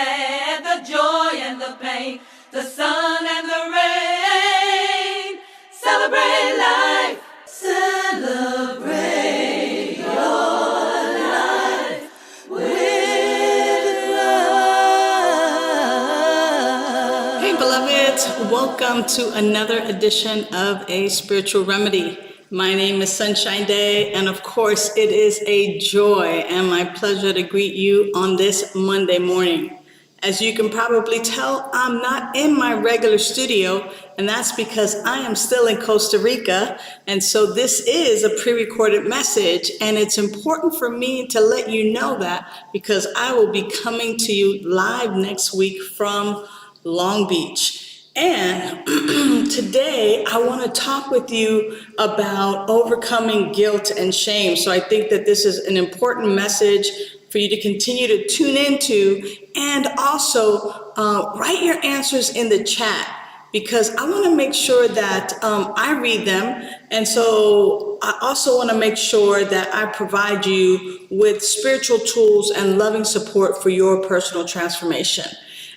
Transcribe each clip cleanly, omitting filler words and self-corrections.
sad, the joy and the pain, the sun and the rain. Celebrate life, celebrate your life with love. Hey beloveds, welcome to another edition of A Spiritual Remedy. My name is Sunshine Daye, and of course it is a joy and my pleasure to greet you on this Monday morning. As you can probably tell, I'm not in my regular studio, and that's because I am still in Costa Rica, and so this is a pre-recorded message, and it's important for me to let you know that because I will be coming to you live next week from Long Beach. And today I want to talk with you about overcoming guilt and shame. So I think that this is an important message for you to continue to tune into, and also write your answers in the chat, because I want to make sure that I read them. And so I also want to make sure that I provide you with spiritual tools and loving support for your personal transformation.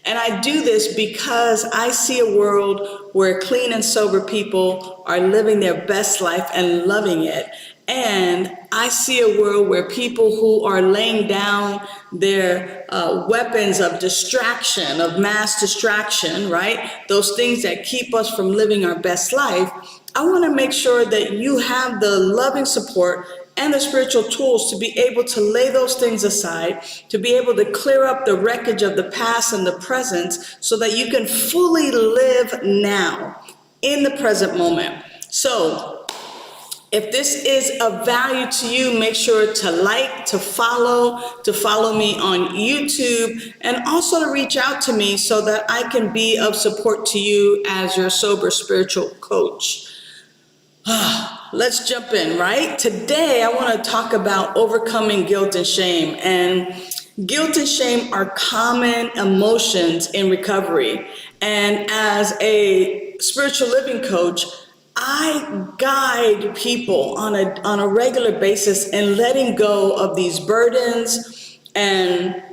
And I do this because I see a world where clean and sober people are living their best life and loving it. And I see a world where people who are laying down their weapons of distraction, of mass distraction, right? Those things that keep us from living our best life. I want to make sure that you have the loving support and the spiritual tools to be able to lay those things aside, to be able to clear up the wreckage of the past and the present so that you can fully live now in the present moment. So if this is of value to you, make sure to like, to follow me on YouTube, and also to reach out to me so that I can be of support to you as your sober spiritual coach. Let's jump in, right? Today, I want to talk about overcoming guilt and shame. And guilt and shame are common emotions in recovery. And as a spiritual living coach, I guide people on a regular basis in letting go of these burdens and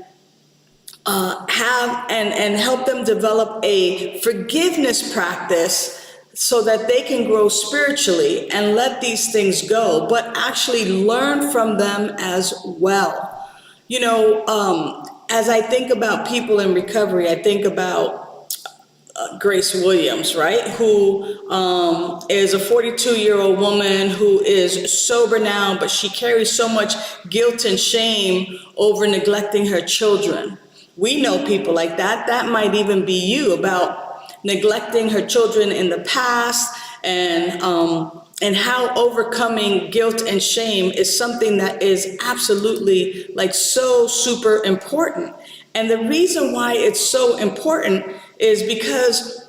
help them develop a forgiveness practice so that they can grow spiritually and let these things go, but actually learn from them as well. You know, as I think about people in recovery, I think about Grace Williams, right? Who is a 42-year-old woman who is sober now, but she carries so much guilt and shame over neglecting her children. We know people like that. That might even be you, about neglecting her children in the past, and how overcoming guilt and shame is something that is absolutely like so super important. And the reason why it's so important is because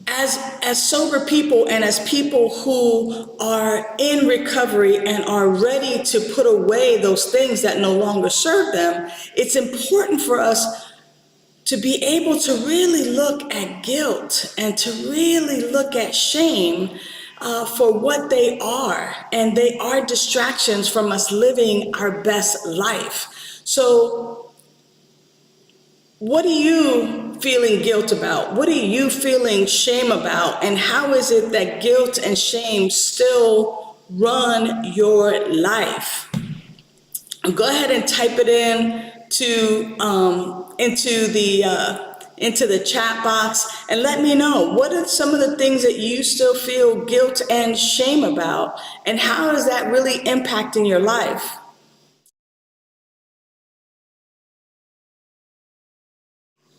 as sober people and as people who are in recovery and are ready to put away those things that no longer serve them, it's important for us to be able to really look at guilt and to really look at shame for what they are. And they are distractions from us living our best life. So what are you feeling guilt about? What are you feeling shame about? And how is it that guilt and shame still run your life? Go ahead and type it into the chat box and let me know, what are some of the things that you still feel guilt and shame about, and how is that really impacting your life?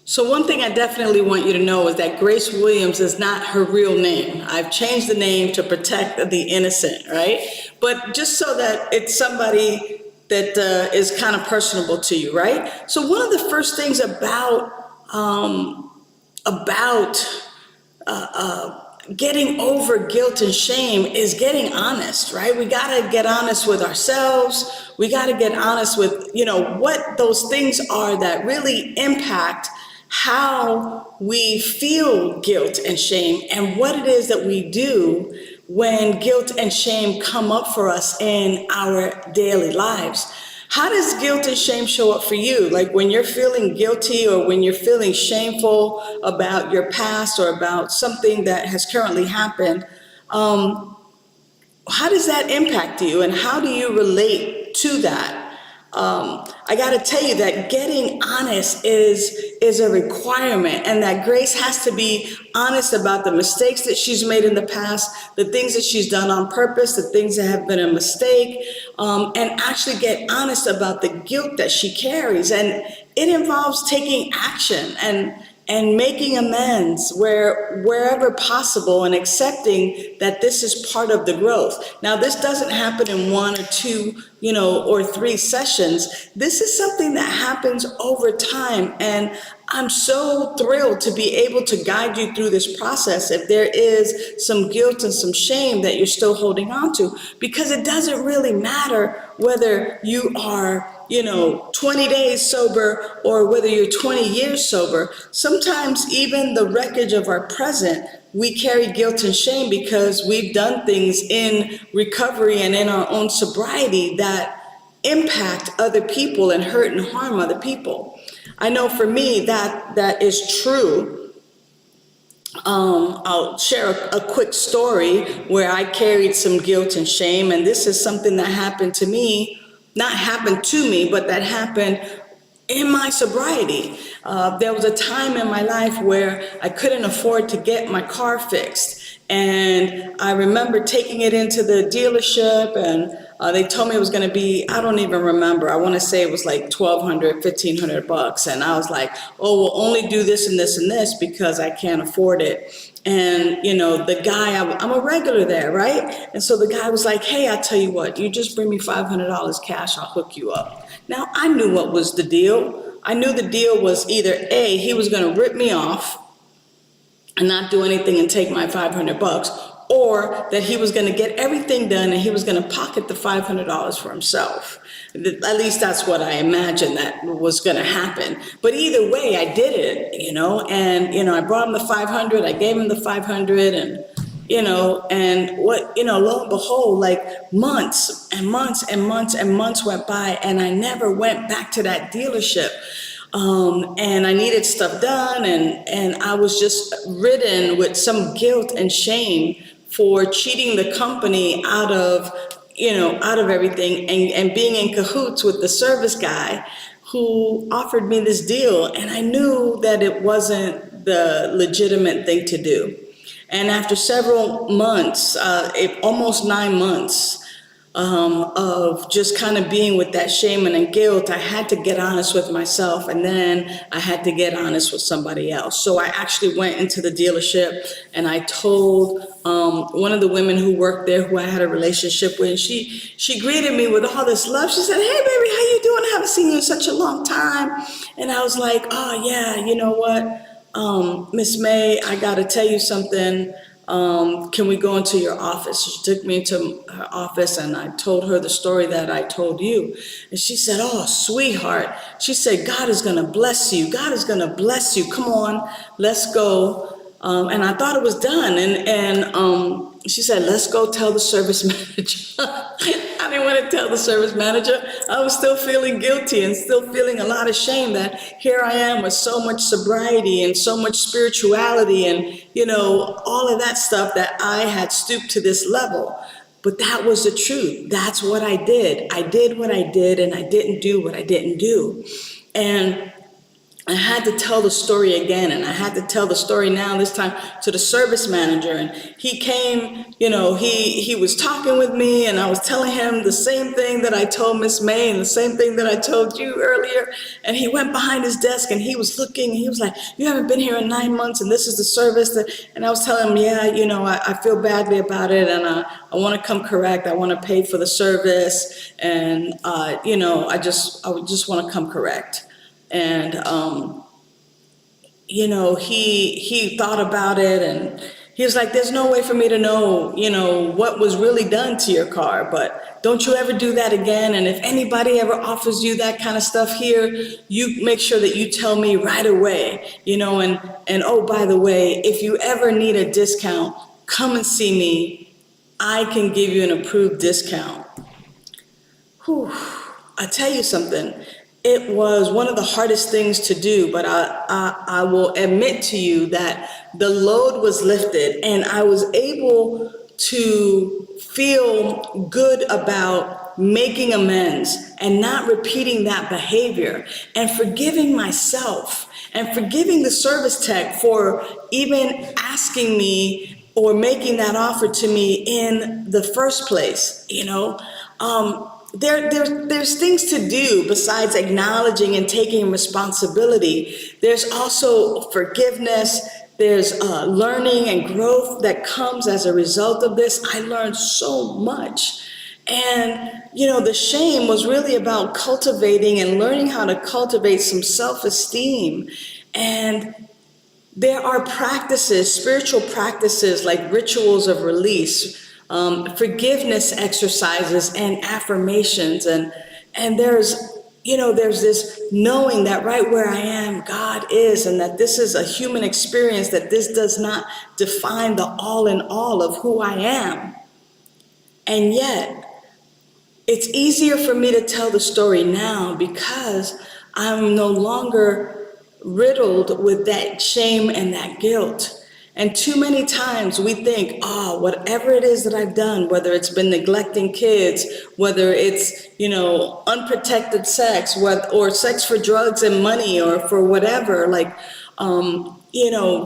So one thing I definitely want you to know is that Grace Williams is not her real name. I've changed the name to protect the innocent, right? But just so that it's somebody that is kind of personable to you, right? So one of the first things about getting over guilt and shame is getting honest, right? We got to get honest with ourselves. We got to get honest with, what those things are that really impact how we feel guilt and shame, and what it is that we do when guilt and shame come up for us in our daily lives. How does guilt and shame show up for you? Like when you're feeling guilty or when you're feeling shameful about your past or about something that has currently happened, how does that impact you and how do you relate to that? I got to tell you that getting honest is a requirement, and that Grace has to be honest about the mistakes that she's made in the past, the things that she's done on purpose, the things that have been a mistake, and actually get honest about the guilt that she carries. And it involves taking action and making amends wherever possible and accepting that this is part of the growth. Now, this doesn't happen in one or two, or three sessions. This is something that happens over time. And I'm so thrilled to be able to guide you through this process if there is some guilt and some shame that you're still holding on to, because it doesn't really matter whether you are 20 days sober or whether you're 20 years sober. Sometimes even the wreckage of our present, we carry guilt and shame because we've done things in recovery and in our own sobriety that impact other people and hurt and harm other people. I know for me that is true. I'll share a quick story where I carried some guilt and shame, and this is something that happened to me, not happened to me, but that happened in my sobriety. There was a time in my life where I couldn't afford to get my car fixed. And I remember taking it into the dealership, and they told me it was going to be, I don't even remember. I want to say it was like $1,200, $1,500. And I was like, oh, we'll only do this and this and this because I can't afford it. And, the guy, I'm a regular there, right? And so the guy was like, hey, I tell you what, you just bring me $500 cash, I'll hook you up. Now, I knew what was the deal. I knew the deal was either A, he was going to rip me off and not do anything and take my $500, or that he was going to get everything done and he was going to pocket the $500 for himself. At least that's what I imagined that was going to happen. But either way, I did it, and, I brought him the 500, I gave him the 500, and, and lo and behold, like months and months and months and months went by, and I never went back to that dealership. And I needed stuff done, and I was just ridden with some guilt and shame for cheating the company out of everything, and being in cahoots with the service guy who offered me this deal. And I knew that it wasn't the legitimate thing to do. And after several months, almost 9 months, of just kind of being with that shame and guilt, I had to get honest with myself, and then I had to get honest with somebody else. So I actually went into the dealership and I told one of the women who worked there, who I had a relationship with, and she greeted me with all this love. She said, hey baby, how you doing? I haven't seen you in such a long time. And I was like, oh yeah, you know what, Miss May, I gotta tell you something. Can we go into your office? She took me into her office, and I told her the story that I told you. And she said, oh, sweetheart. She said, God is going to bless you. God is going to bless you. Come on, let's go. And I thought it was done. And she said, let's go tell the service manager. I didn't want to tell the service manager. I was still feeling guilty and still feeling a lot of shame that here I am with so much sobriety and so much spirituality and, all of that stuff, that I had stooped to this level. But that was the truth. That's what I did. I did what I did, and I didn't do what I didn't do. And I had to tell the story again, and I had to tell the story now, this time to the service manager. And he came, he was talking with me, and I was telling him the same thing that I told Miss May and the same thing that I told you earlier. And he went behind his desk and he was looking, and he was like, you haven't been here in 9 months, and this is the service and I was telling him, yeah, I feel badly about it, and I want to come correct. I want to pay for the service, and I just want to come correct. And, he thought about it, and he was like, there's no way for me to know, what was really done to your car, but don't you ever do that again. And if anybody ever offers you that kind of stuff here, you make sure that you tell me right away, and oh, by the way, if you ever need a discount, come and see me. I can give you an approved discount. Whew. I tell you something, it was one of the hardest things to do, but I will admit to you that the load was lifted and I was able to feel good about making amends and not repeating that behavior and forgiving myself and forgiving the service tech for even asking me or making that offer to me in the first place, there's things to do besides acknowledging and taking responsibility. There's also forgiveness. There's learning and growth that comes as a result of this. I learned so much. And, the shame was really about cultivating and learning how to cultivate some self-esteem. And there are practices, spiritual practices like rituals of release, forgiveness exercises, and affirmations, and there's this knowing that right where I am, God is, and that this is a human experience. That this does not define the all in all of who I am, and yet it's easier for me to tell the story now because I'm no longer riddled with that shame and that guilt. And too many times we think, oh, whatever it is that I've done, whether it's been neglecting kids, whether it's, unprotected sex, or sex for drugs and money or for whatever, like,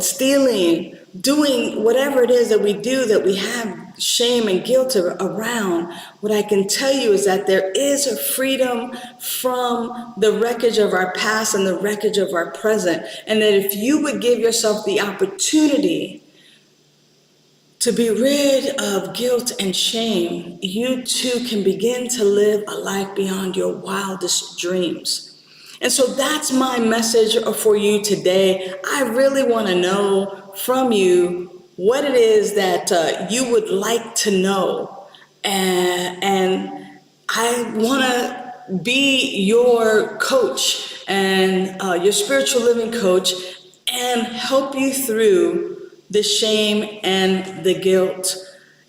stealing, doing whatever it is that we do that we have shame and guilt around, what I can tell you is that there is a freedom from the wreckage of our past and the wreckage of our present. And that if you would give yourself the opportunity to be rid of guilt and shame, you too can begin to live a life beyond your wildest dreams. And so that's my message for you today. I really want to know from you what it is that you would like to know. And I want to be your coach and your spiritual living coach and help you through the shame and the guilt.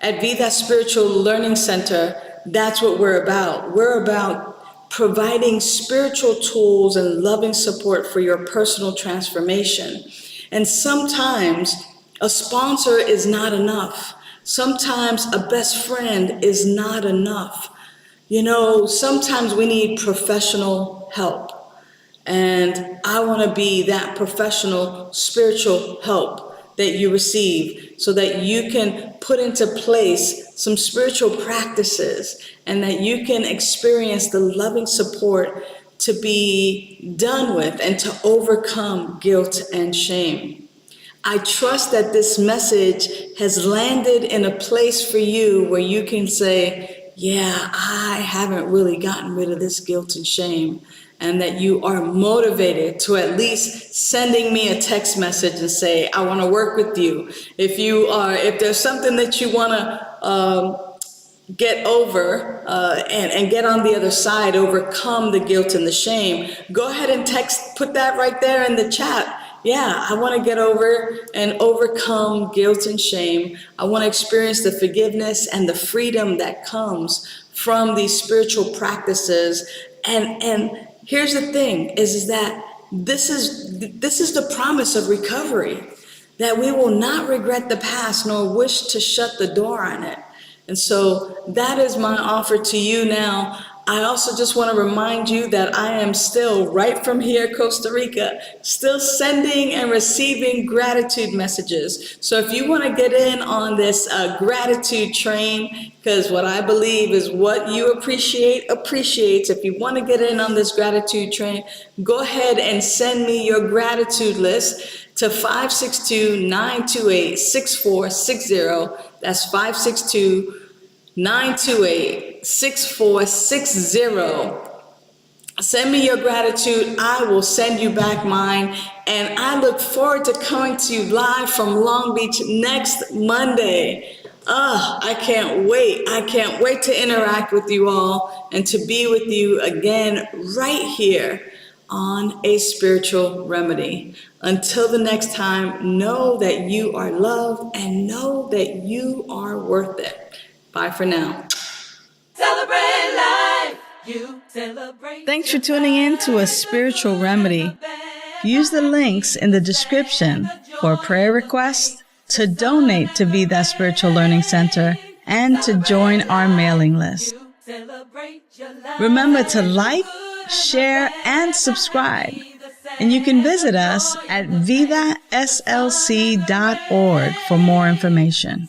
At Be That Spiritual Learning Center, that's what we're about. We're about providing spiritual tools and loving support for your personal transformation. And sometimes a sponsor is not enough. Sometimes a best friend is not enough. Sometimes we need professional help. And I want to be that professional spiritual help that you receive so that you can put into place some spiritual practices and that you can experience the loving support to be done with and to overcome guilt and shame. I trust that this message has landed in a place for you where you can say, yeah, I haven't really gotten rid of this guilt and shame, and that you are motivated to at least sending me a text message and say, I want to work with you. If there's something that you want to get over and get on the other side, overcome the guilt and the shame, go ahead and put that right there in the chat. Yeah, I want to get over and overcome guilt and shame. I want to experience the forgiveness and the freedom that comes from these spiritual practices. And here's the thing is that this is the promise of recovery, that we will not regret the past nor wish to shut the door on it. And so that is my offer to you now. I also just want to remind you that I am still right from here, Costa Rica, still sending and receiving gratitude messages. So if you want to get in on this gratitude train, because what I believe is what you appreciate appreciates. If you want to get in on this gratitude train, go ahead and send me your gratitude list to 562-928-6460. That's 562-928-6460. Send me your gratitude. I will send you back mine. And I look forward to coming to you live from Long Beach next Monday. I can't wait. I can't wait to interact with you all and to be with you again right here on A Spiritual Remedy. Until the next time, know that you are loved and know that you are worth it. Bye for now. Celebrate life. You Thanks for tuning in to A Spiritual Remedy. Use the links in the description for prayer requests, to donate to Be That Spiritual Learning Center, and to join our mailing list. Remember to like, share, and subscribe. And you can visit us at vidaslc.org for more information.